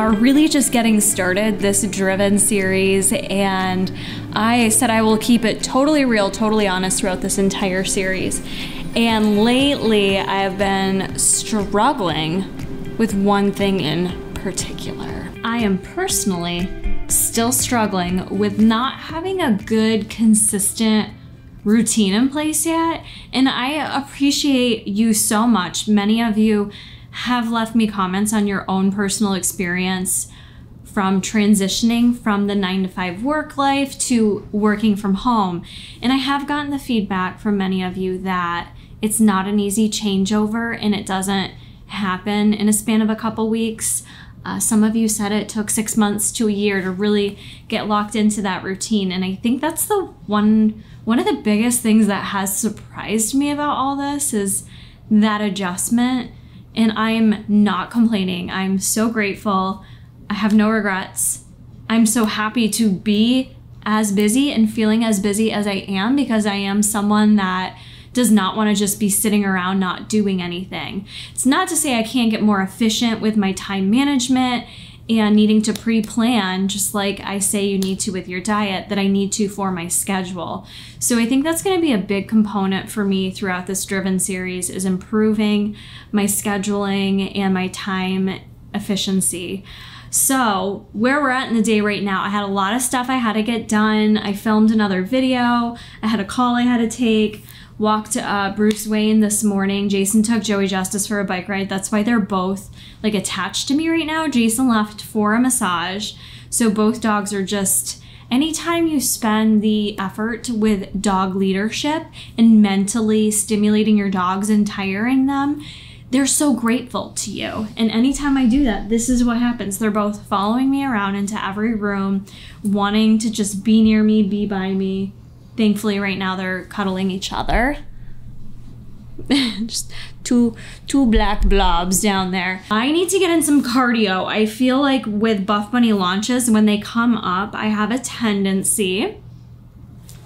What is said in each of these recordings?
are really just getting started, this Driven series, and I said I will keep it totally real, totally honest throughout this entire series. And lately, I have been struggling with one thing in particular. I am personally still struggling with not having a good, consistent routine in place yet, and I appreciate you so much. Many of you have left me comments on your own personal experience from transitioning from the 9-to-5 work life to working from home. And I have gotten the feedback from many of you that it's not an easy changeover and it doesn't happen in a span of a couple weeks. Some of you said it took 6 months to a year to really get locked into that routine. And I think that's the one of the biggest things that has surprised me about all this is that adjustment. And I'm not complaining. I'm so grateful. I have no regrets. I'm so happy to be as busy and feeling as busy as I am, because I am someone that does not want to just be sitting around not doing anything. It's not to say I can't get more efficient with my time management and needing to pre-plan, just like I say you need to with your diet, that I need to for my schedule. So I think that's going to be a big component for me throughout this Driven series, is improving my scheduling and my time efficiency. So where we're at in the day right now, I had a lot of stuff I had to get done. I filmed another video. I had a call I had to take. Walked Bruce Wayne this morning. Jason took Joey Justice for a bike ride. That's why they're both like attached to me right now. Jason left for a massage. So both dogs are just, anytime you spend the effort with dog leadership and mentally stimulating your dogs and tiring them, they're so grateful to you. And anytime I do that, this is what happens. They're both following me around into every room, wanting to just be near me, be by me. Thankfully, right now they're cuddling each other. Just two black blobs down there. I need to get in some cardio. I feel like with Buff Bunny launches, when they come up, I have a tendency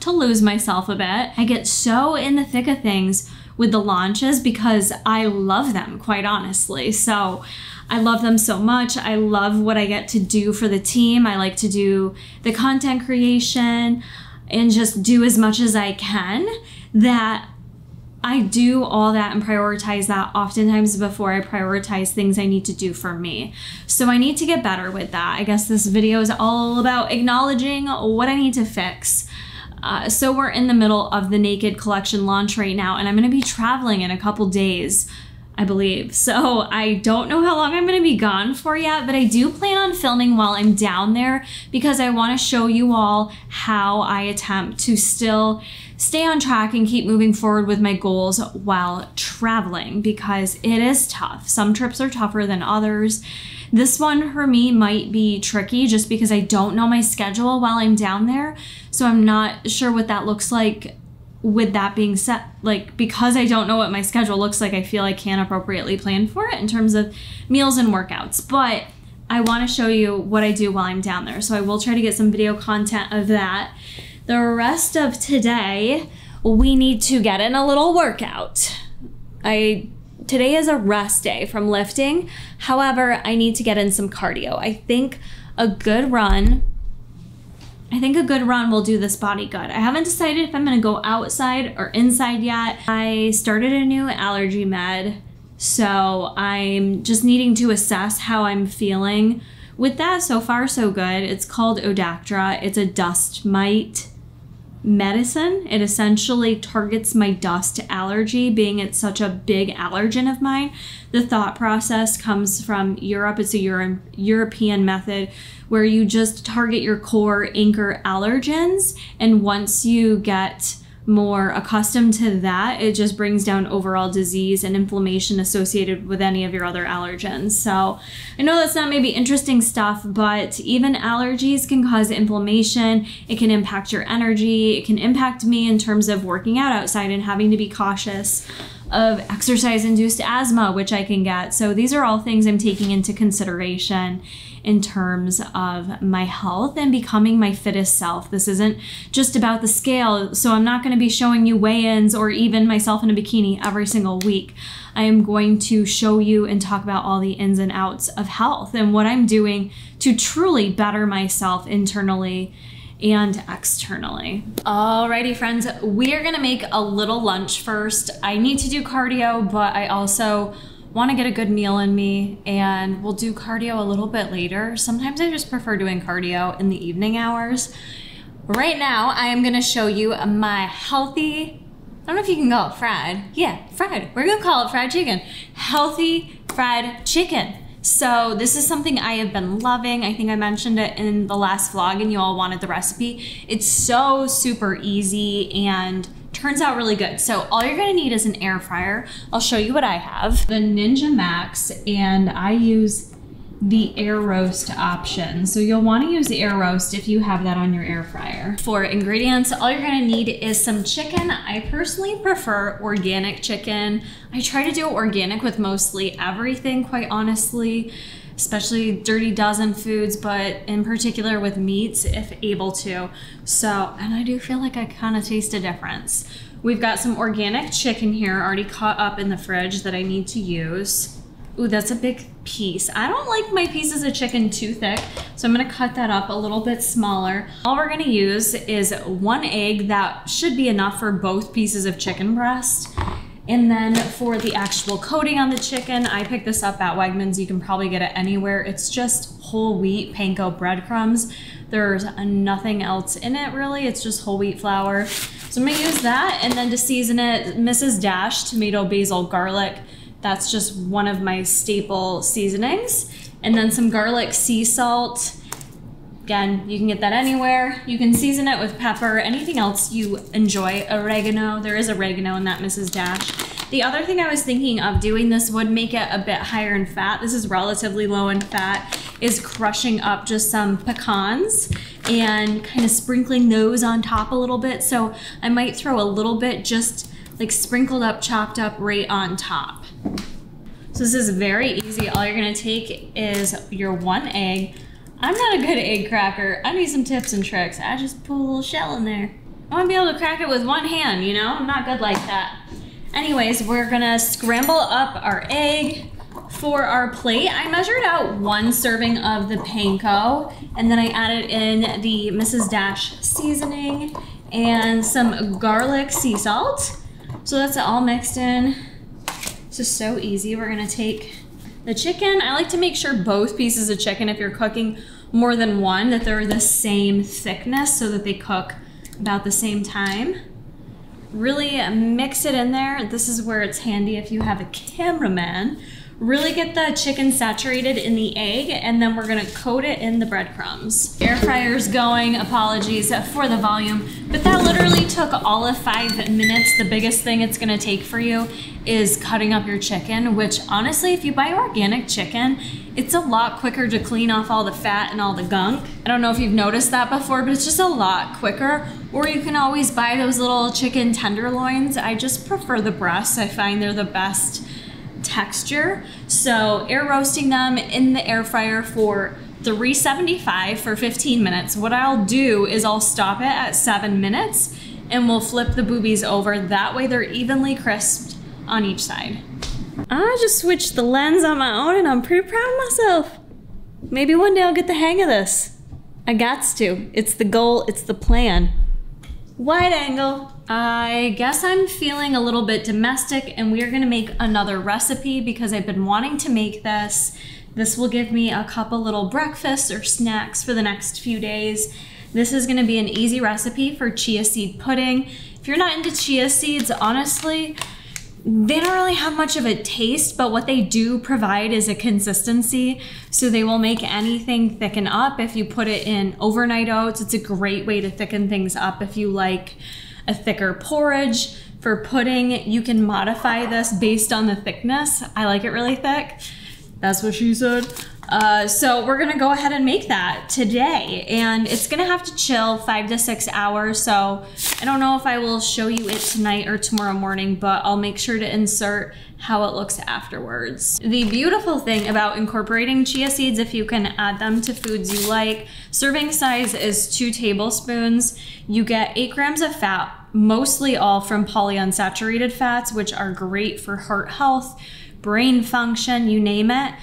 to lose myself a bit. I get so in the thick of things with the launches because I love them, quite honestly. So I love them so much. I love what I get to do for the team. I like to do the content creation and just do as much as I can, that I do all that and prioritize that oftentimes before I prioritize things I need to do for me. So I need to get better with that. I guess this video is all about acknowledging what I need to fix. So we're in the middle of the Naked collection launch right now, and I'm gonna be traveling in a couple days, I believe. So I don't know how long I'm gonna be gone for yet, but I do plan on filming while I'm down there because I wanna show you all how I attempt to still stay on track and keep moving forward with my goals while traveling, because it is tough. Some trips are tougher than others. This one for me might be tricky just because I don't know my schedule while I'm down there. So I'm not sure what that looks like. With that being said, like, because I don't know what my schedule looks like, I feel I can't appropriately plan for it in terms of meals and workouts. But I want to show you what I do while I'm down there. So I will try to get some video content of that. The rest of today, we need to get in a little workout. Today is a rest day from lifting. However, I need to get in some cardio. I think a good run will do this body good. I haven't decided if I'm gonna go outside or inside yet. I started a new allergy med, so I'm just needing to assess how I'm feeling with that. So far, so good. It's called Odactra. It's a dust mite medicine. It essentially targets my dust allergy, being it's such a big allergen of mine. The thought process comes from Europe. It's a European method where you just target your core anchor allergens, and once you get more accustomed to that, it just brings down overall disease and inflammation associated with any of your other allergens. So I know that's not maybe interesting stuff, but even allergies can cause inflammation. It can impact your energy. It can impact me in terms of working out outside and having to be cautious of exercise-induced asthma, which I can get. So these are all things I'm taking into consideration. in terms of my health and becoming my fittest self. This isn't just about the scale, so I'm not going to be showing you weigh-ins or even myself in a bikini every single week. I am going to show you and talk about all the ins and outs of health and what I'm doing to truly better myself internally and externally. Alrighty friends, we are gonna make a little lunch first. I need to do cardio, but I also wanna get a good meal in me, and we'll do cardio a little bit later. Sometimes I just prefer doing cardio in the evening hours. Right now, I am gonna show you my healthy, I don't know if you can call it fried. Yeah, fried. We're gonna call it fried chicken. Healthy fried chicken. So this is something I have been loving. I think I mentioned it in the last vlog and you all wanted the recipe. It's so super easy and turns out really good. So all you're gonna need is an air fryer. I'll show you what I have. The Ninja Max, and I use the air roast option. So you'll want to use the air roast if you have that on your air fryer. For ingredients, all you're gonna need is some chicken. I personally prefer organic chicken. I try to do organic with mostly everything, quite honestly, especially Dirty Dozen foods, but in particular with meats, if able to. So, and I do feel like I kind of taste a difference. We've got some organic chicken here already cut up in the fridge that I need to use. Ooh, that's a big piece. I don't like my pieces of chicken too thick, so I'm gonna cut that up a little bit smaller. All we're gonna use is 1 egg. That should be enough for both pieces of chicken breast. And then for the actual coating on the chicken, I picked this up at Wegmans. You can probably get it anywhere. It's just whole wheat panko breadcrumbs. There's nothing else in it really. It's just whole wheat flour. So I'm gonna use that, and then to season it, Mrs. Dash tomato, basil, garlic. That's just one of my staple seasonings. And then some garlic sea salt. Again, you can get that anywhere. You can season it with pepper, anything else you enjoy. Oregano, there is oregano in that Mrs. Dash. The other thing I was thinking of doing, this would make it a bit higher in fat. This is relatively low in fat, is crushing up just some pecans and kind of sprinkling those on top a little bit. So I might throw a little bit just like sprinkled up, chopped up right on top. So this is very easy. All you're gonna take is your 1 egg. I'm not a good egg cracker. I need some tips and tricks. I just put a little shell in there. I wanna be able to crack it with 1 hand, you know? I'm not good like that. Anyways, we're gonna scramble up our egg. For our plate, I measured out 1 serving of the panko, and then I added in the Mrs. Dash seasoning and some garlic sea salt. So that's all mixed in. It's just so easy. We're gonna take the chicken. I like to make sure both pieces of chicken, if you're cooking more than one, that they're the same thickness so that they cook about the same time. Really mix it in there. This is where it's handy if you have a cameraman. Really get the chicken saturated in the egg, and then we're gonna coat it in the breadcrumbs. Air fryer's going, apologies for the volume, but that literally took all of 5 minutes. The biggest thing it's gonna take for you is cutting up your chicken, which honestly, if you buy organic chicken, it's a lot quicker to clean off all the fat and all the gunk. I don't know if you've noticed that before, but it's just a lot quicker. Or you can always buy those little chicken tenderloins. I just prefer the breasts. I find they're the best texture. So air roasting them in the air fryer for 375 for 15 minutes. What I'll do is I'll stop it at 7 minutes and we'll flip the boobies over. That way they're evenly crisped on each side. I just switched the lens on my own and I'm pretty proud of myself. Maybe one day I'll get the hang of this. I gots to. It's the goal, it's the plan. Wide angle. I guess I'm feeling a little bit domestic and we are gonna make another recipe because I've been wanting to make this. This will give me a couple little breakfasts or snacks for the next few days. This is gonna be an easy recipe for chia seed pudding. If you're not into chia seeds, honestly, they don't really have much of a taste, but what they do provide is a consistency. So they will make anything thicken up. If you put it in overnight oats, it's a great way to thicken things up. If you like a thicker porridge for pudding, you can modify this based on the thickness. I like it really thick. That's what she said. So we're gonna go ahead and make that today, and it's gonna have to chill 5 to 6 hours. So I don't know if I will show you it tonight or tomorrow morning, but I'll make sure to insert how it looks afterwards. The beautiful thing about incorporating chia seeds, if you can add them to foods you like, serving size is 2 tablespoons. You get 8 grams of fat, mostly all from polyunsaturated fats, which are great for heart health, brain function, you name it.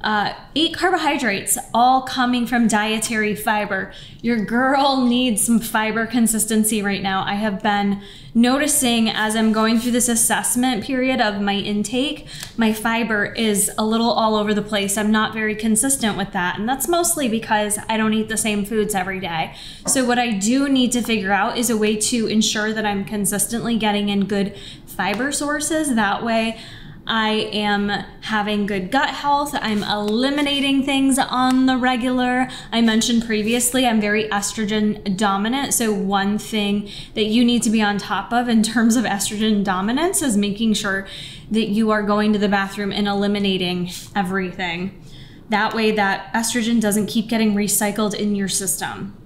8 carbohydrates, all coming from dietary fiber. Your girl needs some fiber consistency right now. I have been noticing as I'm going through this assessment period of my intake, my fiber is a little all over the place. I'm not very consistent with that, and that's mostly because I don't eat the same foods every day. So what I do need to figure out is a way to ensure that I'm consistently getting in good fiber sources. That way I am having good gut health. I'm eliminating things on the regular. I mentioned previously, I'm very estrogen dominant. So one thing that you need to be on top of in terms of estrogen dominance is making sure that you are going to the bathroom and eliminating everything. That way that estrogen doesn't keep getting recycled in your system.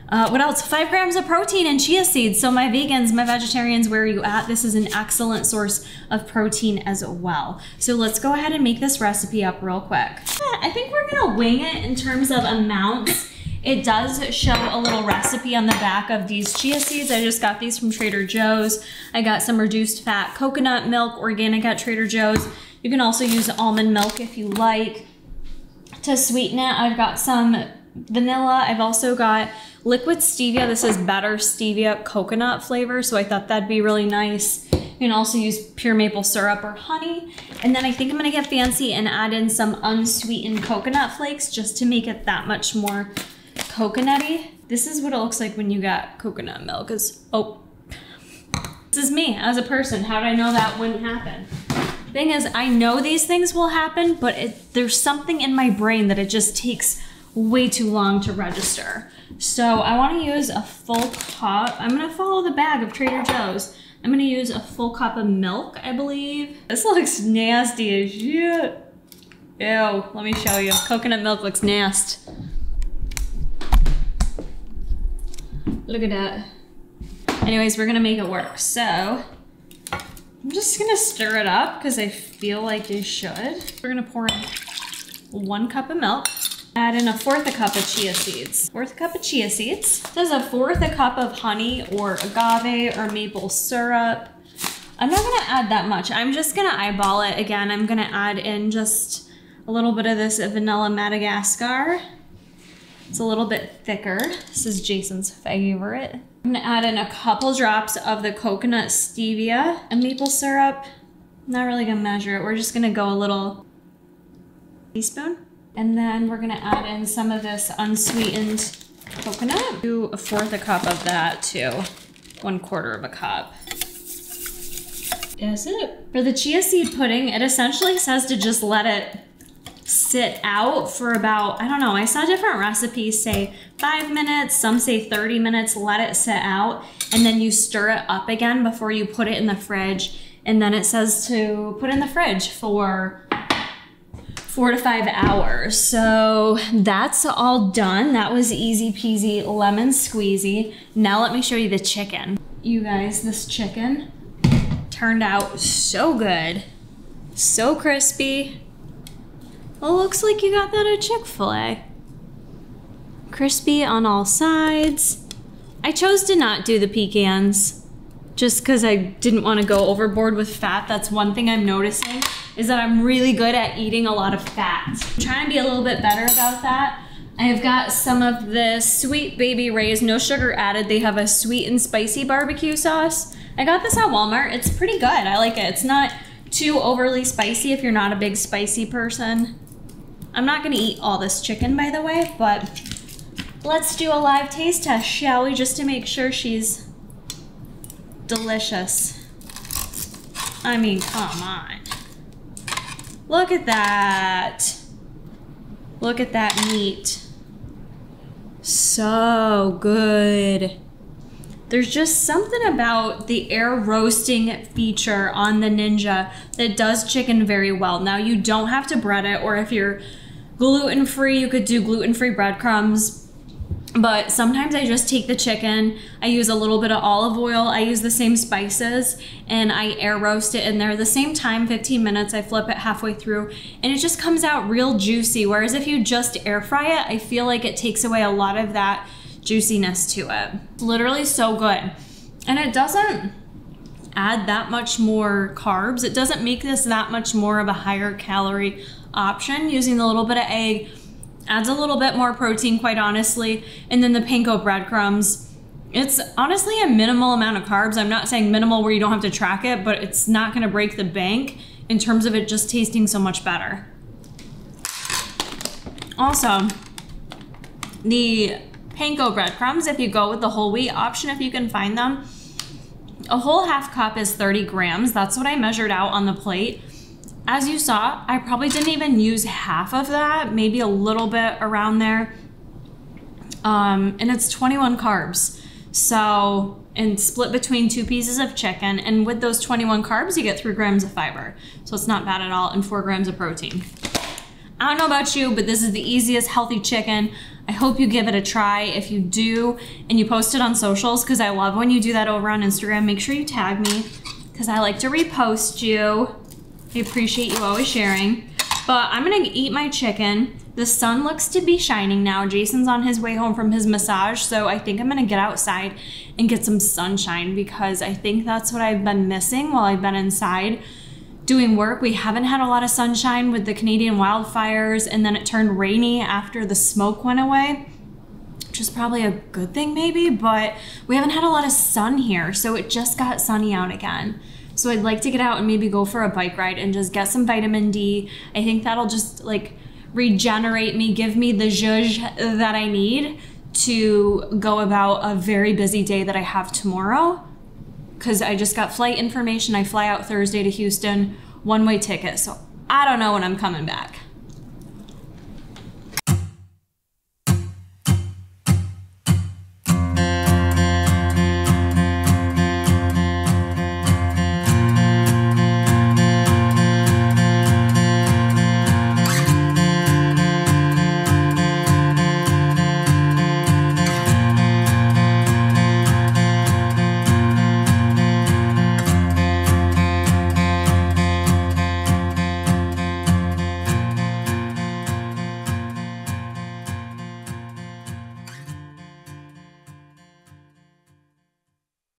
What else? 5 grams of protein in chia seeds. So my vegans, my vegetarians, where are you at? This is an excellent source of protein as well. So let's go ahead and make this recipe up real quick. I think we're gonna wing it in terms of amounts. It does show a little recipe on the back of these chia seeds. I just got these from Trader Joe's. I got some reduced fat coconut milk, organic at Trader Joe's. You can also use almond milk if you like to sweeten it. I've got some vanilla. I've also got liquid stevia. This is better stevia coconut flavor, so I thought that'd be really nice. You can also use pure maple syrup or honey. And then I think I'm gonna get fancy and add in some unsweetened coconut flakes just to make it that much more coconutty. This is what it looks like when you got coconut milk. Oh, this is me as a person. How did I know that wouldn't happen? Thing is, I know these things will happen, but there's something in my brain that it just takes way too long to register. So I want to use a full cup. I'm going to follow the bag of Trader Joe's. I'm going to use a full cup of milk, I believe. This looks nasty as shit. Ew, let me show you. Coconut milk looks nasty. Look at that. Anyways, we're going to make it work. So I'm just going to stir it up because I feel like you should. We're going to pour in 1 cup of milk. Add in 1/4 cup of chia seeds. 1/4 cup of chia seeds. It says 1/4 cup of honey or agave or maple syrup. I'm not gonna add that much. I'm just gonna eyeball it. Again, I'm gonna add in just a little bit of this vanilla Madagascar. It's a little bit thicker. This is Jason's favorite. I'm gonna add in a couple drops of the coconut stevia and maple syrup. I'm not really gonna measure it. We're just gonna go a little teaspoon. And then we're gonna add in some of this unsweetened coconut. Do 1/4 cup of that too. 1/4 cup. That's it. For the chia seed pudding, it essentially says to just let it sit out for about, I don't know, I saw different recipes say 5 minutes, some say 30 minutes, let it sit out, and then you stir it up again before you put it in the fridge. And then it says to put in the fridge for 4 to 5 hours. So that's all done. That was easy peasy lemon squeezy. Now let me show you the chicken. You guys, this chicken turned out so good. So crispy. Well, looks like you got that at Chick-fil-A. Crispy on all sides. I chose to not do the pecans just because I didn't want to go overboard with fat. That's one thing I'm noticing, is that I'm really good at eating a lot of fat. I'm trying to be a little bit better about that. I've got some of this Sweet Baby Ray's, no sugar added. They have a sweet and spicy barbecue sauce. I got this at Walmart. It's pretty good. I like it. It's not too overly spicy if you're not a big spicy person. I'm not gonna eat all this chicken, by the way, but let's do a live taste test, shall we? Just to make sure she's delicious. I mean, come on. Look at that. Look at that meat. So good. There's just something about the air roasting feature on the Ninja that does chicken very well. Now, you don't have to bread it, or if you're gluten-free. You could do gluten-free breadcrumbs. But sometimes I just take the chicken, I use a little bit of olive oil, I use the same spices, and I air roast it in there. The same time, 15 minutes, I flip it halfway through, and it just comes out real juicy. Whereas if you just air fry it, I feel like it takes away a lot of that juiciness to it. It's literally so good. And it doesn't add that much more carbs. It doesn't make this that much more of a higher calorie option. Using a little bit of egg adds a little bit more protein, quite honestly. And then the panko breadcrumbs, it's honestly a minimal amount of carbs. I'm not saying minimal where you don't have to track it, but it's not gonna break the bank in terms of it just tasting so much better. Also, the panko breadcrumbs, if you go with the whole wheat option, if you can find them, a whole half cup is 30 grams. That's what I measured out on the plate. As you saw, I probably didn't even use half of that, maybe a little bit around there. And it's 21 carbs. So, and split between 2 pieces of chicken. And with those 21 carbs, you get 3 grams of fiber. So it's not bad at all, and 4 grams of protein. I don't know about you, but this is the easiest healthy chicken. I hope you give it a try. If you do, and you post it on socials, because I love when you do that over on Instagram, make sure you tag me, because I like to repost you. I appreciate you always sharing. But I'm gonna eat my chicken. The sun looks to be shining now. Jason's on his way home from his massage, so I think I'm gonna get outside and get some sunshine, because I think that's what I've been missing while I've been inside doing work. We haven't had a lot of sunshine with the Canadian wildfires, and then it turned rainy after the smoke went away, which is probably a good thing maybe, but we haven't had a lot of sun here, so it just got sunny out again. So I'd like to get out and maybe go for a bike ride and just get some vitamin D. I think that'll just like regenerate me, give me the zhuzh that I need to go about a very busy day that I have tomorrow. Because I just got flight information. I fly out Thursday to Houston, one-way ticket. So I don't know when I'm coming back.